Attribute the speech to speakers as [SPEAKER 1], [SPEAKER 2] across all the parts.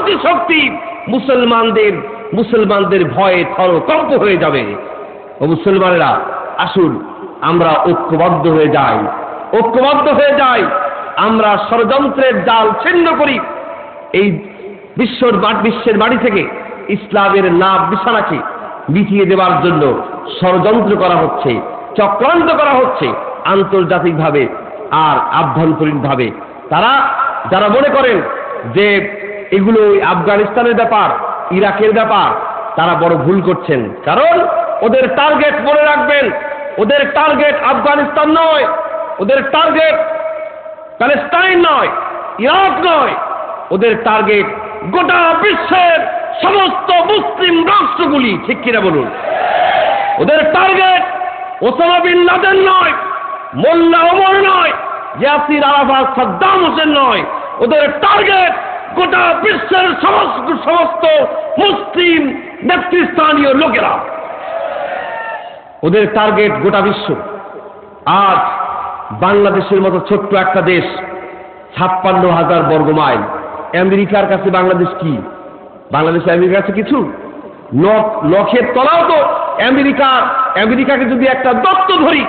[SPEAKER 1] প্রতিশক্তি মুসলমানদের ভয়ে থরকম্প হয়ে যাবে। ও মুসলমানেরা, আসুন আমরা ঐক্যবদ্ধ হয়ে যাই, আমরা ষড়যন্ত্রের জাল ছিন্ন করি। এই বিশ্বের বাড়ি থেকে ইসলামের নাম বিছানাকে মিটিয়ে দেওয়ার জন্য ষড়যন্ত্র করা হচ্ছে, চক্রান্ত করা হচ্ছে আন্তর্জাতিকভাবে আর আভ্যন্তরীণভাবে। যারা মনে করেন যে এগুলো আফগানিস্তানের ব্যাপার, ইরাকের ব্যাপার, তারা বড় ভুল করছেন। কারণ ওদের টার্গেট মনে রাখবেন, ওদের টার্গেট আফগানিস্তান নয়, ওদের টার্গেট প্যালেস্টাইন নয়, ইরাক নয়, ওদের টার্গেট গোটা বিশ্বের সমস্ত মুসলিম রাষ্ট্রগুলি। ঠিক কিনা বলুন? ওদের টার্গেট ওসামা বিন লাদেন নয়, মোল্লা ওমর নয়, ইয়াসির আরাফাত, সাদ্দাম হোসেন নয়। ওদের টার্গেট গোটা বিশ্বের সমস্ত মুসলিম নেতৃস্থানীয় লোকেরা। ওদের টার্গেট গোটা বিশ্ব। আজ বাংলাদেশের মতো ছোট্ট একটা দেশ, 56,000 বর্গ মাইল। আমেরিকার কাছে বাংলাদেশ কি? বাংলাদেশ আমেরিকার কাছে কিছু? লক্ষের তলাও তো আমেরিকাকে যদি একটা দত্ত ধরি,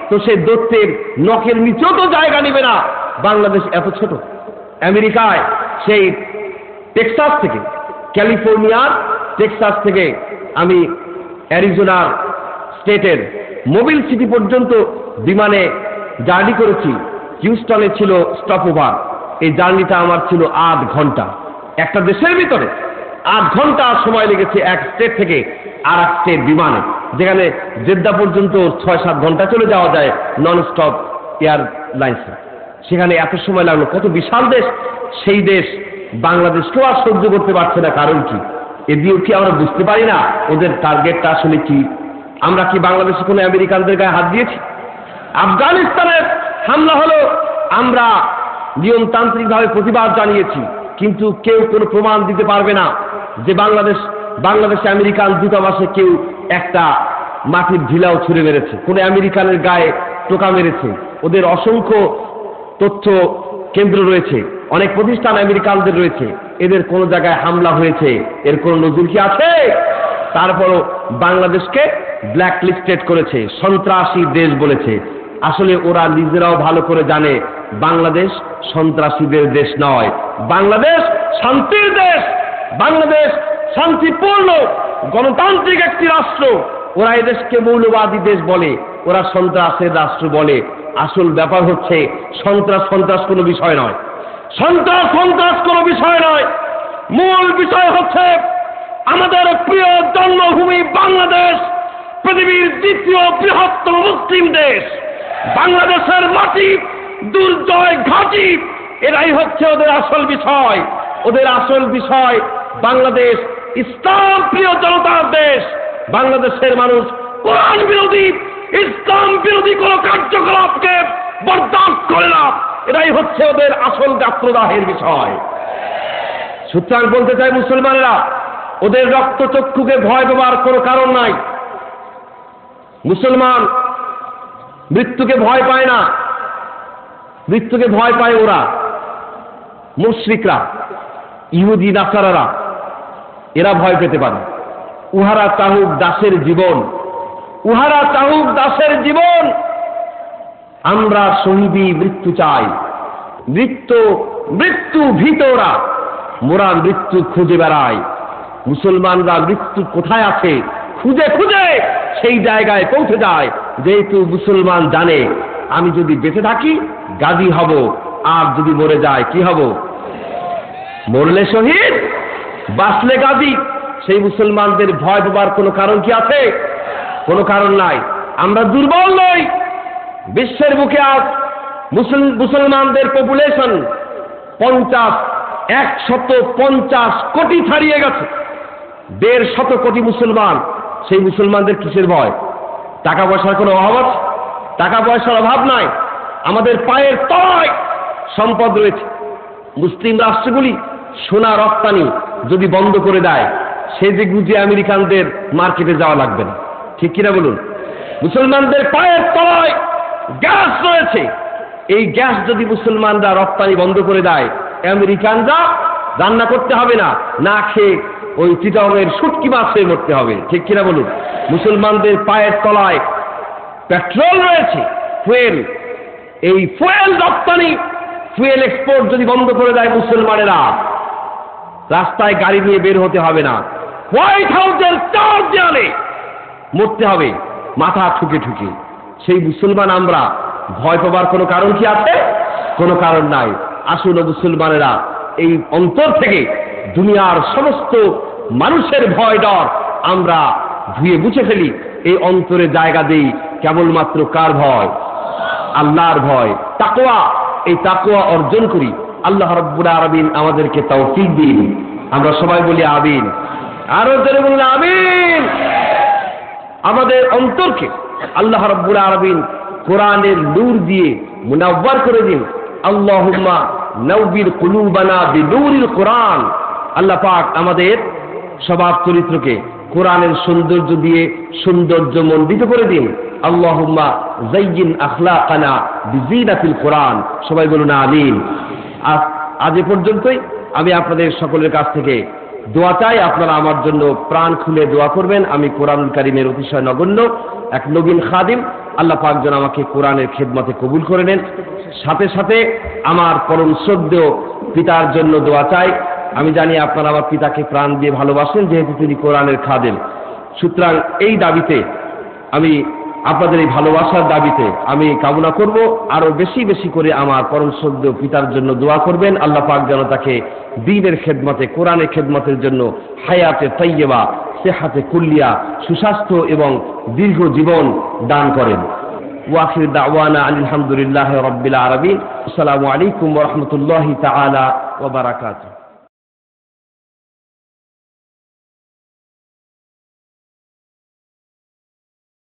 [SPEAKER 1] তো সেই দত্তের নখের নিচেও তো জায়গা নেবে না। বাংলাদেশ এত ছোট। আমেরিকায় সেই টেক্সাস থেকে, ক্যালিফোর্নিয়ার টেক্সাস থেকে আমি অ্যারিজোনার স্টেটের মোবিল সিটি পর্যন্ত বিমানে জার্নি করেছি। হিউস্টনে ছিল স্টপ ওভার। এই জার্নিটা আমার ছিল 8 ঘন্টা। একটা দেশের ভিতরে 8 ঘন্টা সময় লেগেছে এক স্টেট থেকে আর এক স্টেট বিমানে, যেখানে জেদ্দা পর্যন্ত 6-7 ঘন্টা চলে যাওয়া যায় নন স্টপ এয়ারলাইন্সে। সেখানে এত সময় লাগলো। কত বিশাল দেশ! সেই দেশ বাংলাদেশকেও আর সহ্য করতে পারছে না। কারণ কি? এদিকেও কি আমরা বুঝতে পারি না ওদের টার্গেটটা আসলে কি? আমরা কি বাংলাদেশে কোনো আমেরিকানদের গায়ে হাত দিয়েছি? আফগানিস্তানের হামলা হলো, আমরা নিয়মতান্ত্রিকভাবে প্রতিবাদ জানিয়েছি, কিন্তু কেউ কোনো প্রমাণ দিতে পারবে না যে বাংলাদেশে আমেরিকান দূতাবাসে কেউ একটা মাটির ঢিলাও ছুঁড়ে মেরেছে, কোনো আমেরিকানের গায়ে টোকা মেরেছে। ওদের অসংখ্য তথ্য কেন্দ্র রয়েছে, অনেক প্রতিষ্ঠান আমেরিকানদের রয়েছে। এদের কোন জায়গায় হামলা হয়েছে, এর কোন নজির কি আছে? তারপরও বাংলাদেশকে ব্ল্যাক লিস্টেড করেছে, সন্ত্রাসী দেশ বলেছে। আসলে ওরা নিজেরাও ভালো করে জানে বাংলাদেশ সন্ত্রাসীদের দেশ নয়, বাংলাদেশ শান্তির দেশ, বাংলাদেশ শান্তিপূর্ণ গণতান্ত্রিক একটি রাষ্ট্র। ওরা এদেশকে মৌলবাদী দেশ বলে, ওরা সন্ত্রাসের রাষ্ট্র বলে। আসল ব্যাপার হচ্ছে সন্ত্রাস কোনো বিষয় নয়, সন্ত্রাস কোনো বিষয় নয়। মূল বিষয় হচ্ছে আমাদের প্রিয় জন্মভূমি বাংলাদেশ, পৃথিবীর দ্বিতীয় বৃহত্তম মুসলিম দেশ। বাংলাদেশের মাটি, দুর্জয় ঘাঁটি, এরাই হচ্ছে ওদের আসল বিষয়। ওদের আসল বিষয় বাংলাদেশ ইসলাম প্রিয় জনতার দেশ। বাংলাদেশের মানুষ কোরআন বিরোধী, ইসলাম বিরোধী কোন কার্যকলাপকে বরদাস্ত করে না। এটাই হচ্ছে ওদের আসল গাত্রদাহের বিষয়। সুতরাং বলতে চাই মুসলমানেরা, ওদের রক্তচক্ষুকে ভয় পাওয়ার কোনো কারণ নাই। মুসলমান মৃত্যুকে ভয় পায় না, মৃত্যুকে ভয় পায় ওরা, মুশরিকরা, ইহুদি নাসারারা। এরা ভয় পেতে পারে। উহারা চাহুক দাসের জীবন, উহারা চাহুক দাসের জীবন। আমরা শহীদি মৃত্যু চাই। মৃত্যু ভীতরা, মোরা মৃত্যু খুঁজে বেড়াই। মুসলমানরা মৃত্যু কোথায় আছে খুঁজে খুঁজে সেই জায়গায় পৌঁছে যায়। যেহেতু মুসলমান জানে আমি যদি বেঁচে থাকি গাজী হব, আর যদি মরে যায় কি হব? মরলে শহীদ, বাঁচলে গাজী। সেই মুসলমানদের ভয় পাবার কোনো কারণ কি আছে? কোনো কারণ নাই। আমরা দুর্বল নই। বিশ্বের বুকে আজ মুসলমানদের পপুলেশন 150 কোটি ছাড়িয়ে গেছে। 150 কোটি মুসলমান। সেই মুসলমানদের কিসের ভয়? টাকা পয়সার কোনো অভাব আছে? টাকা পয়সার অভাব নাই। আমাদের পায়ের তলায় সম্পদ রয়েছে। মুসলিম রাষ্ট্রগুলি সোনা রপ্তানি যদি বন্ধ করে দেয়, সে যে গুজে আমেরিকানদের মার্কেটে যাওয়া লাগবে না। ঠিক কিনা বলুন? মুসলমানদের পায়ের তলায় গ্যাস রয়েছে। এই গ্যাস যদি মুসলমানরা রপ্তানি বন্ধ করে দেয়, আমেরিকানরা রান্না করতে হবে না, না খেয়ে ওই চিটাগংয়ের শুটকি মাছ খেয়ে মরতে হবে, ঠিক কিনা বলুন? মুসলমানদের পায়ের তলায় পেট্রোল রয়েছে, ফুয়েল, এই ফুয়েল রপ্তানি, ফুয়েল এক্সপোর্ট যদি বন্ধ করে দেয় মুসলমানেরা, রাস্তায় গাড়ি নিয়ে বের হতে হবে না, হোয়াইট হাউসের চার দেয়ালে মরতে হবে মাথা ঠুকে ঠুকে। সেই মুসলমান আমরা, ভয় পাবার কোনো কারণ কি আছে? কোনো কারণ নাই। আসুন মুসলমানেরা এই অন্তর থেকে দুনিয়ার সমস্ত মানুষের ভয় ডর আমরা ধুয়ে মুছে ফেলি, এই অন্তরে জায়গা দেই কেবলমাত্র কার ভয়? আল্লাহর ভয়, তাকওয়া। এই তাকওয়া অর্জন করি। আল্লাহ রাব্বুল আলামিন আমাদেরকে তৌফিক দিন। আমরা সবাই বলি আমিন। আরো জোরে বলুন আমিন। আমাদের অন্তরকে আল্লাহ রাব্বুল আলামিন কোরআনের নূর দিয়ে মুনাওয়ার করে দিন। আল্লাহুম্মা নাওবির কুলুবানা বিনূরিল কোরআন। আল্লাহ পাক আমাদের স্বভাব চরিত্রকে কোরআনের সৌন্দর্য দিয়ে সৌন্দর্যমণ্ডিত করে দিন। আল্লাহুম্মা যায়্যিন আখলাকানা বিজিনাতিল কোরআন। সবাই বলুন আমিন। আজ এ পর্যন্তই। আমি আপনাদের সকলের কাছ থেকে দোয়া চাই, আপনারা আমার জন্য প্রাণ খুলে দোয়া করবেন। আমি কোরআনুল কারীমের অতিশয় নগণ্য এক নবীন খাদিম। আল্লাহ পাক যেন আমাকে কোরআনের খেদমতে কবুল করে নেন। সাথে সাথে আমার পরম শ্রদ্ধেয় পিতার জন্য দোয়া চাই। আমি জানি আপনারা আমার পিতাকে প্রাণ দিয়ে ভালোবাসেন, যেহেতু তিনি কোরআনের খাদেম। সুতরাং এই দাবিতে, আমি আপনাদের এই ভালোবাসার দাবিতে আমি কামনা করব আরো বেশি বেশি করে আমার পরম শ্রদ্ধেয় পিতার জন্য দোয়া করবেন। আল্লাহ পাক যেন তাকে দ্বীনের খেদমতে, কোরআনের খেদমতের জন্য হায়াতে তাইয়্যিবা, সেহাতে কুল্লিয়া, সুস্বাস্থ্য এবং দীর্ঘ জীবন দান করেন। ওয়াখির দাওয়ানা আলহামদুলিল্লাহি রাব্বিল আলামিন। আসসালামু আলাইকুম ওয়া রাহমাতুল্লাহি তাআলা ওয়া বারাকাতুহু।